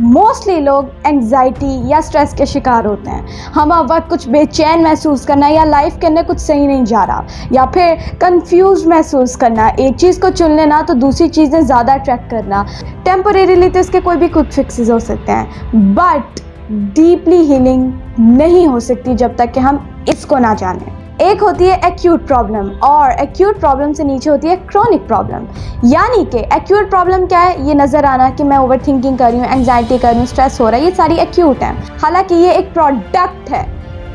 Mostly लोग anxiety या stress के शिकार होते हैं। हम हर वक्त कुछ बेचैन महसूस करना या लाइफ के अंदर कुछ सही नहीं जा रहा या फिर कंफ्यूज महसूस करना, एक चीज़ को चुन लेना तो दूसरी चीज़ें ज़्यादा अट्रैक्ट करना। टेम्परेरीली तो इसके कोई भी क्विक फिक्सेस हो सकते हैं, बट डीपली हीलिंग नहीं हो सकती जब तक कि हम इसको ना जानें। एक होती है एक्यूट प्रॉब्लम और एक्यूट प्रॉब्लम से नीचे होती है क्रॉनिक प्रॉब्लम। यानी कि एक्यूट प्रॉब्लम क्या है? ये नज़र आना कि मैं ओवर थिंकिंग कर रही हूँ, एंग्जाइटी कर रही हूँ, स्ट्रेस हो रहा है, ये सारी एक्यूट है। हालांकि ये एक प्रोडक्ट है।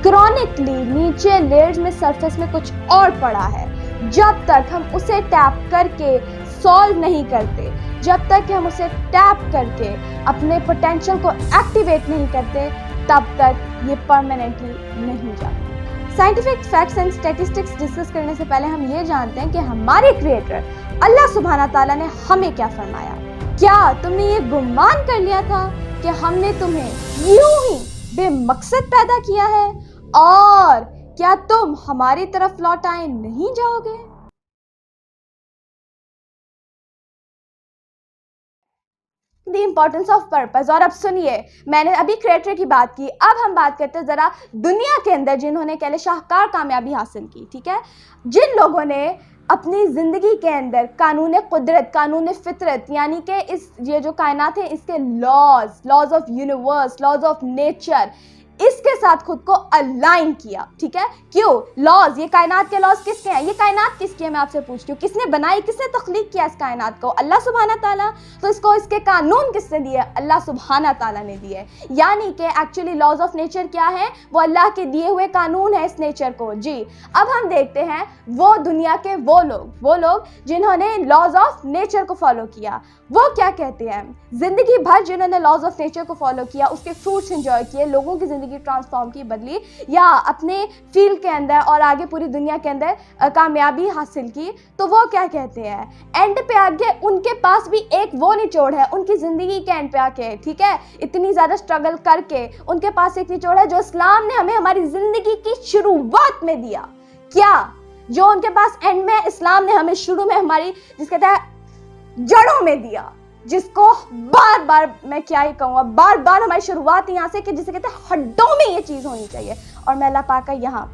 क्रॉनिकली नीचे लेयर्स में, सरफेस में कुछ और पड़ा है। जब तक हम उसे टैप करके सॉल्व नहीं करते, जब तक कि हम उसे टैप करके अपने पोटेंशियल को एक्टिवेट नहीं करते, तब तक ये परमानेंटली नहीं जाता। Scientific facts and statistics discuss करने से पहले हम ये जानते हैं कि हमारे क्रिएटर अल्लाह सुब्हाना ताला ने हमें क्या फरमाया। क्या तुमने ये गुमान कर लिया था कि हमने तुम्हें यूं ही बेमकसद पैदा किया है और क्या तुम हमारी तरफ लौट आए नहीं जाओगे? The importance of purpose. और अब सुनिए, मैंने अभी क्रिएटर की बात की, अब हम बात करते हैं ज़रा दुनिया के अंदर जिन्होंने कहले शाहकार कामयाबी हासिल की। ठीक है, जिन लोगों ने अपनी ज़िंदगी के अंदर कानून कुदरत, कानून फितरत, यानी कि इस ये जो कायनात है इसके laws of universe, laws of nature, इसके साथ खुद को अलाइन किया। ठीक है, क्यों? लॉज, ये कायनात के लॉज किसके हैं? ये कायनात किसकी है? मैं आपसे पूछती हूँ, किसने बनाई, किसने तख्लीक किया इस कायनात को? अल्लाह सुब्हाना ताला। तो इसको, इसके कानून किसने दिए? अल्लाह सुब्हाना ताला ने दिए। यानी कि एक्चुअली लॉज ऑफ नेचर क्या है? वो अल्लाह के दिए हुए कानून है इस नेचर को। जी, अब हम देखते हैं वो दुनिया के वो लोग जिन्होंने लॉज ऑफ नेचर को फॉलो किया, वो क्या कहते हैं। जिंदगी भर जिन्होंने लॉज ऑफ नेचर को फॉलो किया, उसके फ्रूट्स एंजॉय किए, लोगों की जिंदगी ट्रांसफॉर्म की, बदली, या अपने फील्ड के अंदर और आगे पूरी दुनिया के अंदर कामयाबी हासिल की, तो वो क्या कहते हैं? एंड पे आगे उनके पास भी एक वो निचोड़ है, उनकी जिंदगी के एंड पे आके, ठीक है, इतनी ज्यादा स्ट्रगल करके उनके पास एक निचोड़ है जो इस्लाम ने हमें हमारी जिंदगी की शुरुआत में दिया। क्या? जो उनके पास एंड में इस्लाम ने हमें शुरू में हमारी, जिस कहते हैं, जड़ों में दिया, जिसको बार बार, मैं क्या ही कहूँगा, बार बार हमारी शुरुआत यहाँ से कि जिसे कहते हैं हड्डों में ये चीज़ होनी चाहिए। और मैं अल्लाह पाक का यहाँ,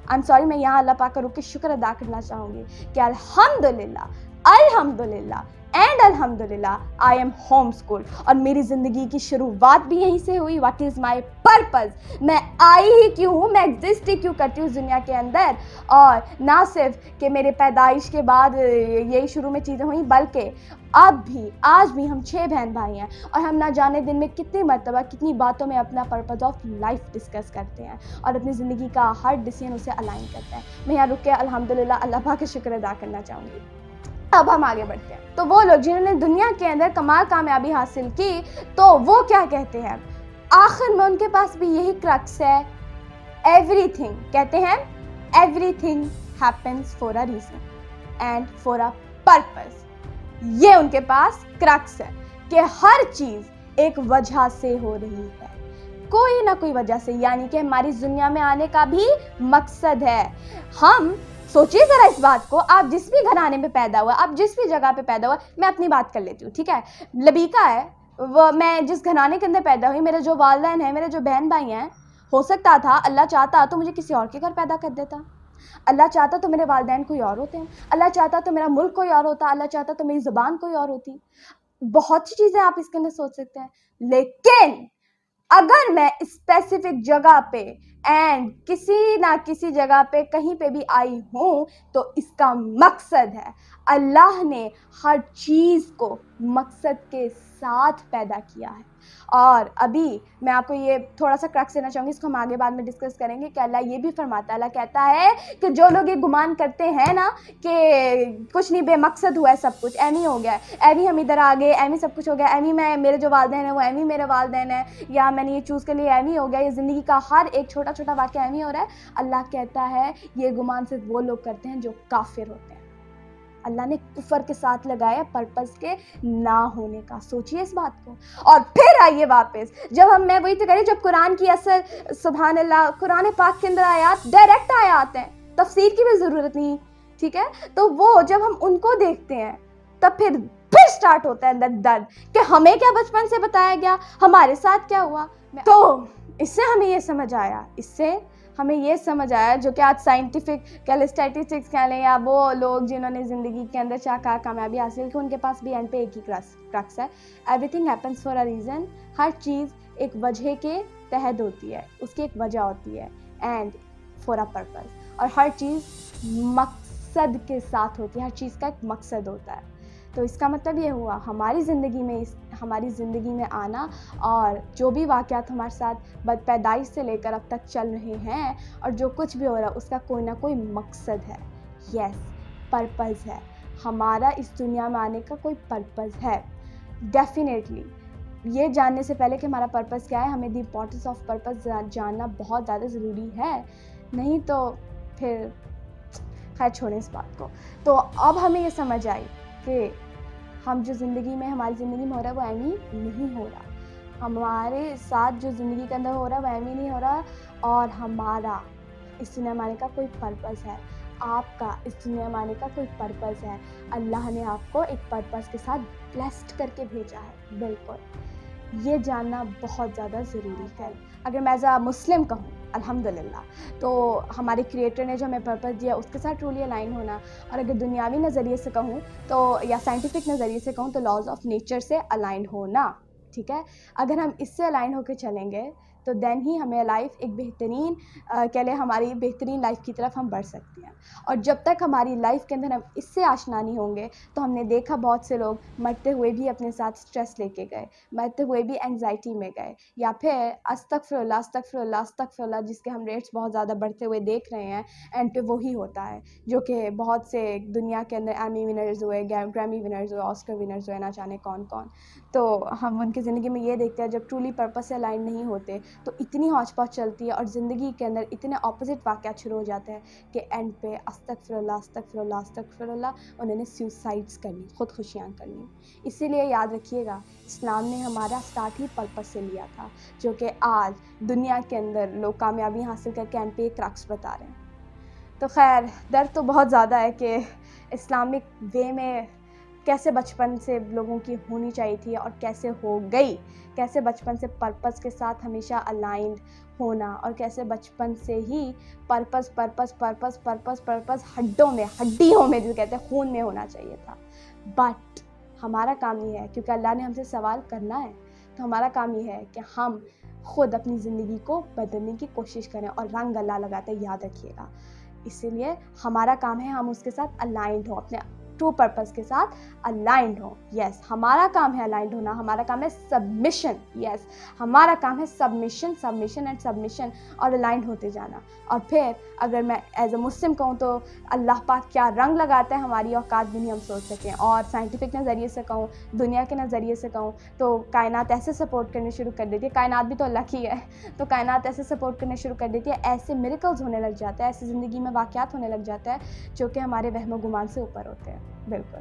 आई एम सॉरी, मैं यहाँ अल्लाह पाक का रुक के शुक्र अदा करना चाहूँगी कि अल्हम्दुलिल्लाह, अल्हम्दुलिल्लाह एंड अल्हम्दुलिल्लाह आई एम होम स्कूल, और मेरी ज़िंदगी की शुरुआत भी यहीं से हुई। What is my purpose? मैं आई ही क्यों हूँ, मैं एग्जिस्ट ही क्यों करती हूँ इस दुनिया के अंदर। और ना सिर्फ कि मेरे पैदाइश के बाद यही शुरू में चीज़ें हुई, बल्कि अब भी, आज भी हम 6 बहन भाई हैं और हम ना जाने दिन में कितनी मरतबा, कितनी बातों में अपना पर्पज़ ऑफ लाइफ डिस्कस करते हैं और अपनी ज़िंदगी का हर डिसीजन उसे अलाइन करते हैं। मैं यहाँ रुक के अल्हम्दुलिल्लाह अल्लाह पाक का शुक्र अदा करना चाहूँगी। अब हम आगे बढ़ते हैं। तो वो लोग जिन्होंने दुनिया के अंदर कमाल कामयाबी हासिल की, तो वो क्या कहते हैं? आखिर में उनके पास भी यही क्रक्स है, एवरीथिंग, कहते हैं everything happens for a reason and for a purpose. ये उनके पास क्रक्स है कि हर चीज एक वजह से हो रही है, कोई ना कोई वजह से, यानी कि हमारी दुनिया में आने का भी मकसद है। हम सोचिए जरा इस बात को, आप जिस भी घराने में पैदा हुआ, आप जिस भी जगह पे पैदा हुआ, मैं अपनी बात कर लेती हूँ, ठीक है, लबीका है वो, मैं जिस घराने के अंदर पैदा हुई, मेरे जो वालिदैन हैं, मेरे जो बहन भाई हैं, हो सकता था अल्लाह चाहता तो मुझे किसी और के घर पैदा कर देता, अल्लाह चाहता तो मेरे वालिदैन कोई और होते हैं, अल्लाह चाहता तो मेरा मुल्क कोई और होता, अल्लाह चाहता तो मेरी ज़ुबान कोई और होती। बहुत सी चीज़ें आप इसके अंदर सोच सकते हैं, लेकिन अगर मैं स्पेसिफिक जगह पे एंड किसी ना किसी जगह पे कहीं पे भी आई हूँ, तो इसका मकसद है, अल्लाह ने हर चीज़ को मकसद के साथ पैदा किया है। और अभी मैं आपको ये थोड़ा सा क्रक्स देना चाहूँगी, इसको हम आगे बाद में डिस्कस करेंगे कि अल्लाह ये भी फरमाता है, अल्लाह कहता है कि जो लोग ये गुमान करते हैं ना कि कुछ नहीं, बेमकसद हुआ है सब कुछ, एमी हो गया है, एमी हम इधर आ गए, एमी सब कुछ हो गया, एमी मैं, मेरे जो वालिदैन है वो एमी मेरे वालिदैन है, या मैंने ये चूज़ कर लिया एमी हो गया, ये ज़िंदगी का हर एक छोटा छोटा वाक़या एमी हो रहा है, अल्लाह कहता है ये गुमान सिर्फ वो लोग करते हैं जो काफिर होते हैं। अल्लाह ने कुफर के साथ लगाया पर्पस के ना होने का। सोचिए इस बात को। और फिर आइए वापस, जब हम, मैं वही तो कह, जब कुरान की असल, सुभान अल्लाह, कुरान पाक के अंदर आयात, डायरेक्ट आयात हैं, तफसीर की भी ज़रूरत नहीं, ठीक है, तो वो जब हम उनको देखते हैं तब फिर स्टार्ट होता है अंदर दर्द कि हमें क्या बचपन से बताया गया, हमारे साथ क्या हुआ। तो इससे हमें ये समझ आया जो कि आज साइंटिफिक कह लें, स्टैटिस्टिक्स कह लें, या वो लोग जिन्होंने ज़िंदगी के अंदर शाहकार कामयाबी हासिल की, उनके पास भी एंड पे एक ही क्रक्स है, everything happens for a reason. हर चीज़ एक वजह के तहत होती है, उसकी एक वजह होती है, एंड फॉर अ पर्पज़, और हर चीज़ मकसद के साथ होती है, हर चीज़ का एक मकसद होता है। तो इसका मतलब ये हुआ हमारी ज़िंदगी में आना और जो भी वाक़यात हमारे साथ पैदाइश से लेकर अब तक चल रहे हैं और जो कुछ भी हो रहा है उसका कोई ना कोई मकसद है। यस, पर्पज़ है, हमारा इस दुनिया में आने का कोई पर्पज़ है। डेफिनेटली ये जानने से पहले कि हमारा पर्पज़ क्या है, हमें द इम्पोर्टेंस ऑफ पर्पज़ जानना बहुत ज़्यादा ज़रूरी है, नहीं तो फिर खैर छोड़ें इस बात को। तो अब हमें ये समझ आई कि हम जो हमारी ज़िंदगी में हो रहा है वो एम ही नहीं हो रहा, हमारे साथ जो ज़िंदगी के अंदर हो रहा है वो एम ही नहीं हो रहा, और हमारा इस दुनिया में आने का कोई पर्पज़ है, आपका इस दुनिया में आने का कोई पर्पज़ है। अल्लाह ने आपको एक पर्पज़ के साथ ब्लेस्ड करके भेजा है। बिल्कुल ये जानना बहुत ज़्यादा ज़रूरी है। अगर मैं एज़ अ मुस्लिम कहूँ अल्हम्दुलिल्लाह, तो हमारे क्रिएटर ने जो हमें पर्पज़ दिया उसके साथ ट्रूली अलाइन होना, और अगर दुनियावी नज़रिए से कहूँ तो, या साइंटिफिक नज़रिए से कहूँ तो लॉज ऑफ नेचर से अलाइन होना, ठीक है। अगर हम इससे अलाइन होकर चलेंगे तो देन ही हमें लाइफ एक बेहतरीन कह लें हमारी बेहतरीन लाइफ की तरफ हम बढ़ सकते हैं। और जब तक हमारी लाइफ के अंदर हम इससे आशना नहीं होंगे, तो हमने देखा बहुत से लोग मरते हुए भी अपने साथ स्ट्रेस लेके गए, मरते हुए भी एंग्जाइटी में गए, या फिर अस्तगफिरुल्लाह जिसके हम रेट्स बहुत ज़्यादा बढ़ते हुए देख रहे हैं, एंड पे वही होता है जो कि बहुत से दुनिया के अंदर एमी विनर्स हुए, ग्रैमी विनर्स हुए, ऑस्कर विनर्स हुए, ना जाने कौन कौन। तो हम उनकी ज़िंदगी में ये देखते हैं जब ट्रूली पर्पस से अलाइन नहीं होते तो इतनी हौच पौच चलती है और ज़िंदगी के अंदर इतने ऑपोजिट वाक़यात शुरू हो जाते हैं कि एंड पे अस्तगफिरुल्लाह उन्होंने सुसाइड्स कर ली, ख़ुदकुशियाँ कर ली। इसीलिए याद रखिएगा, इस्लाम ने हमारा स्टार्ट ही पर्पस से लिया था, जो कि आज दुनिया के अंदर लोग कामयाबी हासिल करके एंड पे क्रक्स बता रहे हैं। तो खैर दर्द तो बहुत ज़्यादा है कि इस्लामिक वे में कैसे बचपन से लोगों की होनी चाहिए थी और कैसे हो गई, कैसे बचपन से पर्पस के साथ हमेशा अलाइंड होना, और कैसे बचपन से ही पर्पस हड्डियों में जो कहते हैं खून में होना चाहिए था। बट हमारा काम ये है, क्योंकि अल्लाह ने हमसे सवाल करना है, तो हमारा काम ये है कि हम खुद अपनी ज़िंदगी को बदलने की कोशिश करें, और रंग अल्लाह लगाते हैं, याद रखिएगा। इसीलिए हमारा काम है हम उसके साथ अलाइंड हो, अपने ट्रू पर्पस के साथ अलाइंड हो। यस, हमारा काम है अलाइंड होना, हमारा काम है सबमिशन। यस, हमारा काम है सबमिशन और अलाइंड होते जाना। और फिर अगर मैं एज अ मुस्लिम कहूँ तो अल्लाह पाक क्या रंग लगाता है हमारी औकात भी नहीं हम सोच सकें। और साइंटिफिक नज़रिए से कहूँ, दुनिया के नज़रिए से कहूँ, तो कायनात ऐसे सपोर्ट करने शुरू कर देती है, कायनात भी तो अल्लाह की है, तो कायनात ऐसे सपोर्ट करने शुरू कर देती है, ऐसे मिरेकल्स होने लग जाते हैं, ऐसे ज़िंदगी में वाक़यात होने लग जाता है जो कि हमारे वहम गुमान से ऊपर होते हैं। बिल्कुल।